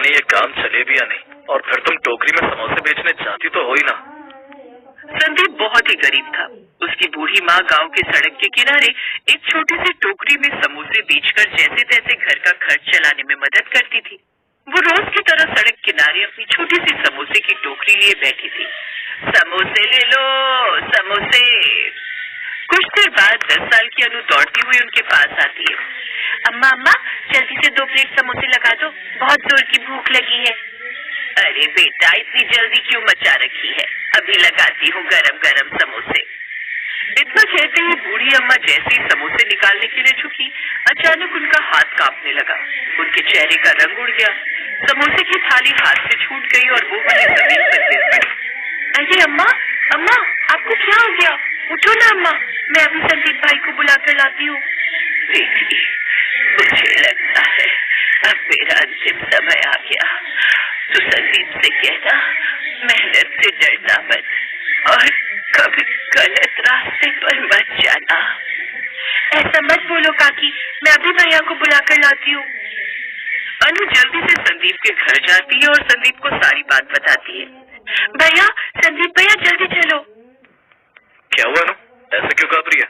नहीं ये काम चले भी या नहीं। और फिर तुम टोकरी में समोसे बेचने जाती तो हो ही ना। संदीप बहुत ही गरीब था। उसकी बूढ़ी माँ गांव के सड़क के किनारे एक छोटी सी टोकरी में समोसे बेचकर जैसे तैसे घर का खर्च चलाने में मदद करती थी। वो रोज की तरह सड़क किनारे अपनी छोटी सी समोसे की टोकरी लिए बैठी थी। समोसे ले लो, समोसे। कुछ देर बाद 10 साल की अनु दौड़ती हुई उनके पास आती है। अम्मा अम्मा, जल्दी से 2 प्लेट समोसे लगा दो, बहुत जोर की भूख लगी है। अरे बेटा, इतनी जल्दी क्यों मचा रखी है, अभी लगाती हूँ गरम गरम समोसे। इतना कहते ही बूढ़ी अम्मा जैसे ही समोसे निकालने के लिए झुकी, अचानक उनका हाथ कांपने लगा। उनके चेहरे का रंग उड़ गया। समोसे की थाली हाथ से छूट गई और वो वहीं जमीन पर गिर पड़ी। अरे अम्मा अम्मा, आपको क्या हो गया? उठो ना अम्मा, मैं अभी संदीप भाई को बुला कर लाती हूँ। बेटी, मुझे लगता है अब मेरा अंतिम समय आ गया। तो संदीप से कहना मेहनत से डरना मत और कभी गलत रास्ते पर मत जाना। ऐसा मत बोलो काकी, मैं अभी भैया को बुला कर लाती हूँ। अनु जल्दी से संदीप के घर जाती है और संदीप को सारी बात बताती है। भैया, संदीप भैया, जल्दी चलो। क्या हुआ अनु, ऐसे क्यों घबरी है?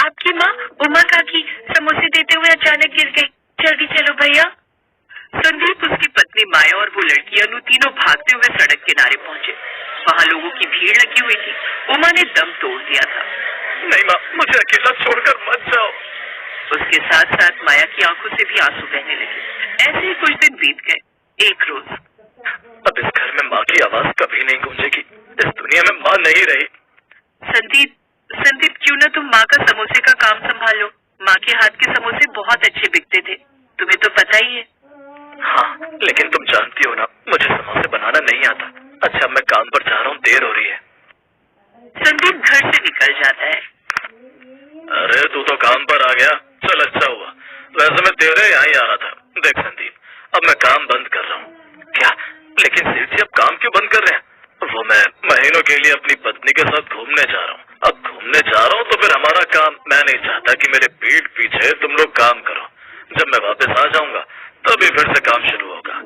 आपकी माँ उमा काकी समोसे देते हुए अचानक गिर गई, जल्दी चलो भैया। संदीप, उसकी पत्नी माया और वो लड़की अनु तीनों भागते हुए सड़क किनारे पहुंचे। वहाँ लोगों की भीड़ लगी हुई थी। उमा ने दम तोड़ दिया था। नहीं माँ, मुझे अकेला छोड़कर मत जाओ। उसके साथ साथ माया की आंखों से भी आंसू बहने लगे। ऐसे ही कुछ दिन बीत गए। एक रोज, अब इस घर में माँ की आवाज कभी नहीं गूंजेगी। इस दुनिया में माँ नहीं रही। संदीप, संदीप, क्यों ना तुम माँ का समोसे का काम संभालो। माँ के हाथ के समोसे बहुत अच्छे बिकते थे, तुम्हें तो पता ही है। हाँ, लेकिन तुम जानती हो ना, मुझे समोसे बनाना नहीं आता। अच्छा, मैं काम पर जा रहा हूँ, देर हो रही है। संदीप घर से निकल जाता है। अरे तू तो काम पर आ गया, चल अच्छा हुआ। वैसे मैं तेरे यहाँ ही आ रहा था। देख संदीप, अब मैं काम बंद कर रहा हूँ। क्या? लेकिन सेठ जी अब काम क्यों बंद कर रहे हैं? वो मैं महीनों के लिए अपनी पत्नी के साथ घूमने जा रहा हूँ। अब घूमने जा रहा हूँ तो फिर हमारा काम, मैं नहीं चाहता कि मेरे पीठ पीछे तुम लोग काम करो। जब मैं वापस आ जाऊंगा तभी फिर से काम शुरू होगा।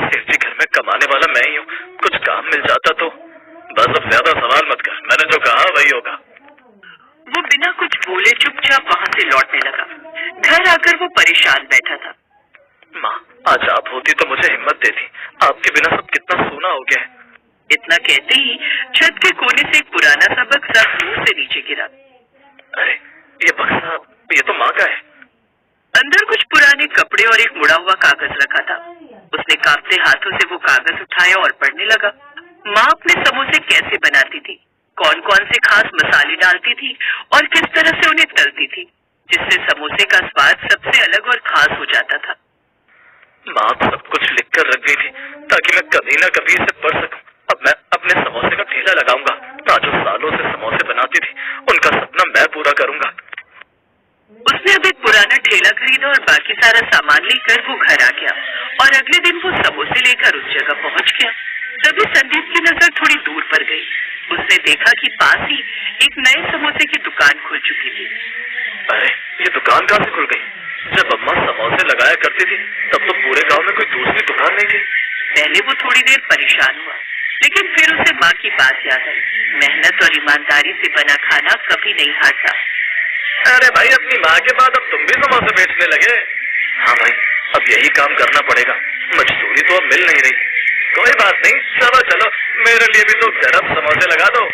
सेठ जी, घर में कमाने वाला मैं ही हूँ, कुछ काम मिल जाता तो। बस अब ज्यादा सवाल मत कर, मैंने जो कहा वही होगा। वो बिना कुछ बोले चुपचाप वहाँ से लौटने लगा। घर आकर वो परेशान बैठा था। माँ, आज आप होती तो मुझे हिम्मत देती। आपके बिना सब कितना सोना हो गया है। इतना कहते ही छत के कोने से एक पुराना सा बक्सा दूर से नीचे गिरा। अरे ये बक्सा, ये तो माँ का है। अंदर कुछ पुराने कपड़े और एक मुड़ा हुआ कागज रखा था। उसने कांपते हाथों से वो कागज उठाया और पढ़ने लगा। माँ अपने समोसे कैसे बनाती थी, कौन कौन से खास मसाले डालती थी और किस तरह से उन्हें तलती थी, जिससे समोसे का स्वाद सबसे अलग और खास हो जाता था। माँ सब कुछ लिख कर रख गई थी ताकि मैं कभी न कभी इसे पढ़ सकूं। अब मैं अपने समोसे का ठेला लगाऊंगा। माँ जो सालों से समोसे बनाती थी, उनका सपना मैं पूरा करूंगा। उसने अब एक पुराना ठेला खरीदा और बाकी सारा सामान लेकर वो घर आ गया और अगले दिन वो समोसे लेकर उस जगह पहुंच गया। तभी संदीप की नजर थोड़ी दूर पर गई। उसने देखा कि पास ही एक नए समोसे की दुकान खुल चुकी थी। अरे ये दुकान कहाँ से खुल गई? जब अम्मा समोसे लगाया करती थी तब तो पूरे गांव में कोई दूसरी दुकान नहीं थी। पहले वो थोड़ी देर परेशान हुआ, लेकिन फिर उसे माँ की बात याद आई। मेहनत और ईमानदारी से बना खाना कभी नहीं हारता। अरे भाई, अपनी माँ के बाद अब तुम भी समोसे बेचने लगे? हाँ भाई, अब यही काम करना पड़ेगा। मजदूरी तो अब मिल नहीं रही। कोई बात नहीं, चलो चलो, मेरे लिए भी तो गरम समोसे लगा दो।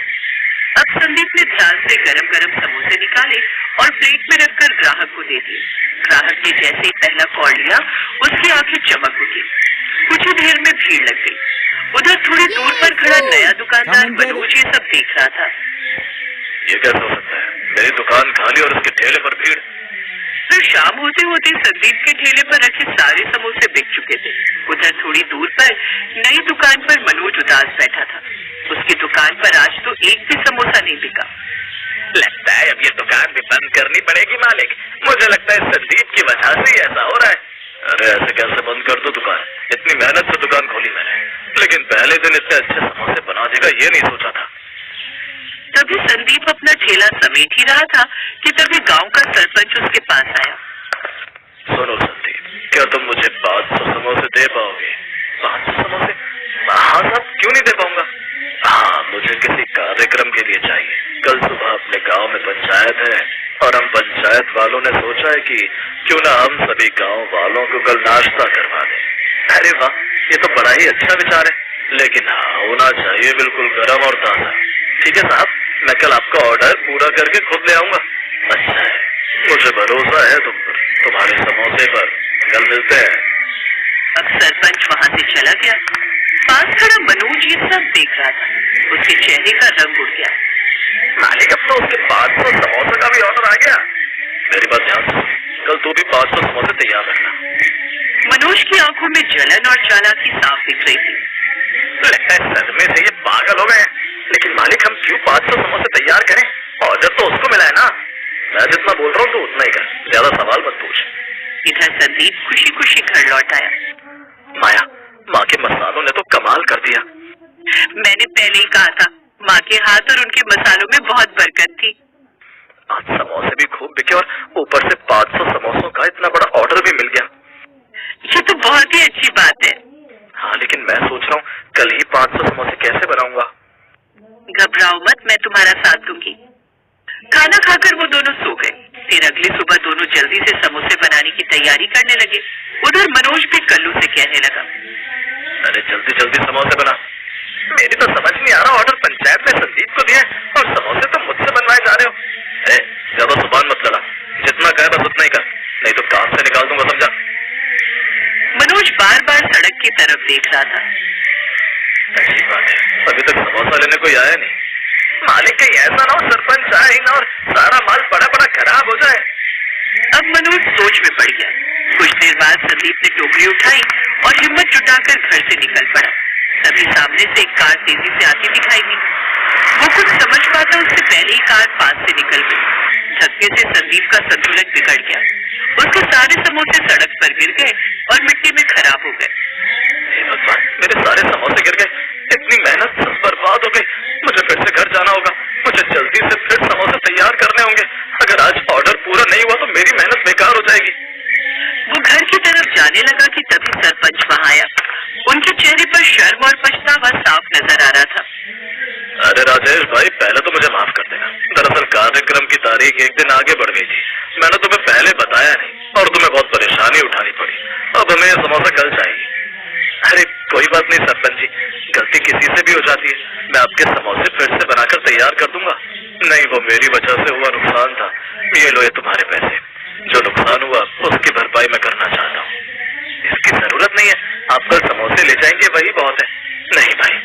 अब संदीप ने ध्यान से गरम गरम समोसे निकाले और प्लेट में रखकर ग्राहक को दे दिए। ग्राहक ने जैसे ही पहला कॉल लिया, उसकी आंखें चमक उठी। कुछ ही देर में भीड़ लग गई। उधर थोड़ी दूर पर खड़ा नया दुकानदार मनोज ये सब देख रहा था। ये कैसे हो सकता है? मेरी दुकान खाली और उसके ठेले पर भीड़। फिर शाम होते होते संदीप के ठेले पर रखे सारे समोसे बिक चुके थे। उधर थोड़ी दूर पर नई दुकान पर मनोज उदास बैठा था। उसकी दुकान पर आज तो एक भी समोसा नहीं बिका। लगता है अब ये दुकान भी बंद करनी पड़ेगी मालिक। मुझे लगता है संदीप की वजह से ऐसा हो रहा है। अरे ऐसे कैसे बंद कर दो दुकान? इतनी मेहनत से दुकान खोली मैंने, लेकिन पहले दिन इतने अच्छे समोसे बना देगा ये नहीं सोचा था। तभी संदीप अपना ठेला समेट ही रहा था कि तभी गांव का सरपंच उसके पास आया। सुनो संदीप, क्या तुम मुझे 500 समोसे दे पाओगे? 500 समोसे? हाँ साहब, क्यों नहीं दे पाऊंगा। हाँ, मुझे किसी कार्यक्रम के लिए चाहिए। कल सुबह अपने गांव में पंचायत है और हम पंचायत वालों ने सोचा है कि क्यों ना हम सभी गांव वालों को कल नाश्ता करवा दें। अरे वाह, ये तो बड़ा ही अच्छा विचार है, लेकिन हाँ, होना चाहिए बिल्कुल गर्म और ताजा। ठीक है साहब, मैं कल आपका ऑर्डर पूरा करके खुद ले आऊंगा। अच्छा है, मुझे भरोसा है तुम पर, तुम्हारे समोसे पर। कल मिलते हैं। अब सरपंच वहाँ से चला गया। पास खड़ा मनोज ये सब देख रहा था। उसके चेहरे का रंग उड़ गया। मालिक, अब तो उसके 500 समोसे का भी ऑर्डर आ गया। मेरी बात ध्यान से, कल तू भी 500 समोसे तैयार रखना। मनोज की आंखों में जलन और चालाकी साफ दिख रही थी। लगता है सदमे से ये पागल हो गए। लेकिन मालिक, हम क्यों 500 समोसे तैयार करें? ऑर्डर तो उसको मिला है ना। मैं जितना बोल रहा हूँ तो उतना ही कर, ज्यादा सवाल मत पूछ। इधर संदीप खुशी खुशी घर लौट आया। माया, माँ के मसालों ने तो कमाल कर दिया। मैंने पहले ही कहा था, माँ के हाथ और उनके मसालों में बहुत बरकत थी। आज समोसे भी खूब बिके और ऊपर से 500 समोसों का इतना बड़ा ऑर्डर भी मिल गया। ये तो बहुत ही अच्छी बात है। हाँ, लेकिन मैं सोच रहा हूँ कल ही 500 समोसे कैसे बनाऊंगा। घबराओ मत, मैं तुम्हारा साथ दूंगी। खाना खाकर वो दोनों सो गए। फिर अगली सुबह दोनों जल्दी से समोसे बनाने की तैयारी करने लगे। उधर मनोज भी कल्लू से कहने लगा, अरे जल्दी जल्दी समोसे बना। मेरी तो समझ नहीं आ रहा, ऑर्डर पंचायत ने संदीप को दिया और समोसे तो मुझसे बनवाए जा रहे हो। ज्यादा जुबान मत लड़ा, जितना कहे बस उतना ही कर, नहीं तो काम से निकाल दूंगा, समझा। मनोज बार बार सड़क की तरफ देख रहा था। अच्छी बात है, अभी तक समोसा लेने कोई आया नहीं। मालिक, कहीं ऐसा ना हो सरपंच आए ही ना और सारा माल बड़ा बड़ा खराब हो जाए। अब मनोज सोच में पड़ गया। कुछ देर बाद संदीप ने टोकरी उठाई और हिम्मत जुटाकर घर से निकल पड़ा। तभी सामने से एक कार तेजी से आती दिखाई दी। वो कुछ समझ पाता उससे पहले ही कार पास से निकल गई। धक्के से संदीप का संतुलन बिगड़ गया। उसके सारे समोसे सड़क पर गिर गए और मिट्टी में खराब हो गए। मेरे सारे समोसे गिर गए, इतनी मेहनत सब बर्बाद हो गई। मुझे फिर से घर जाना होगा, मुझे जल्दी से फिर समोसे तैयार करने होंगे। अगर आज ऑर्डर पूरा नहीं हुआ तो मेरी मेहनत बेकार हो जाएगी। वो घर की तरफ जाने लगा कि तभी सरपंच वहाँ आया। उनके चेहरे पर शर्म और पछतावा साफ नजर आ रहा था। अरे राजेश भाई, पहले तो मुझे माफ कर देना। दरअसल कार्यक्रम की तारीख एक दिन आगे बढ़ गई थी, मैंने तुम्हें पहले बताया नहीं और तुम्हें बहुत परेशानी उठानी पड़ी। अब हमें ये समोसा कल चाहिए। अरे कोई बात नहीं सरपंच जी, गलती किसी से भी हो जाती है। मैं आपके समोसे फिर से बनाकर तैयार कर दूंगा। नहीं, वो मेरी वजह से हुआ नुकसान था। ये लो, ये तुम्हारे पैसे। जो नुकसान हुआ उसकी भरपाई मैं करना चाहता हूँ। इसकी जरूरत नहीं है, आप कल समोसे ले जाएंगे वही बहुत है। नहीं भाई,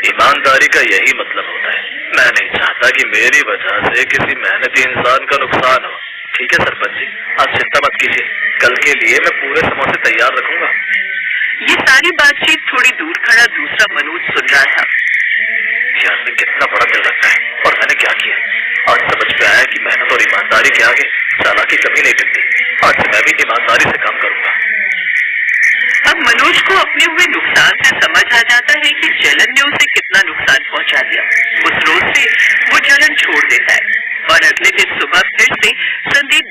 ईमानदारी का यही मतलब होता है। मैं नहीं चाहता कि मेरी वजह से किसी मेहनती इंसान का नुकसान हो। ठीक है सरपंच जी, आप चिंता मत कीजिए, कल के लिए मैं पूरे समोसे तैयार रखूंगा। ये सारी बातचीत थोड़ी दूर खड़ा दूसरा मनोज सुन रहा था। यार, मैं कितना बड़ा दिल रखता है और मैंने क्या किया। आज समझ में आया कि मेहनत और ईमानदारी के आगे चालाकी कभी नहीं टिकती। आज से मैं भी ईमानदारी से काम करूंगा। अब मनोज को अपने हुए नुकसान से समझ आ जाता है कि जलन ने उसे कितना नुकसान पहुंचा दिया। उस रोज से वो जलन छोड़ देता है और अगले दिन सुबह फिर से संदीप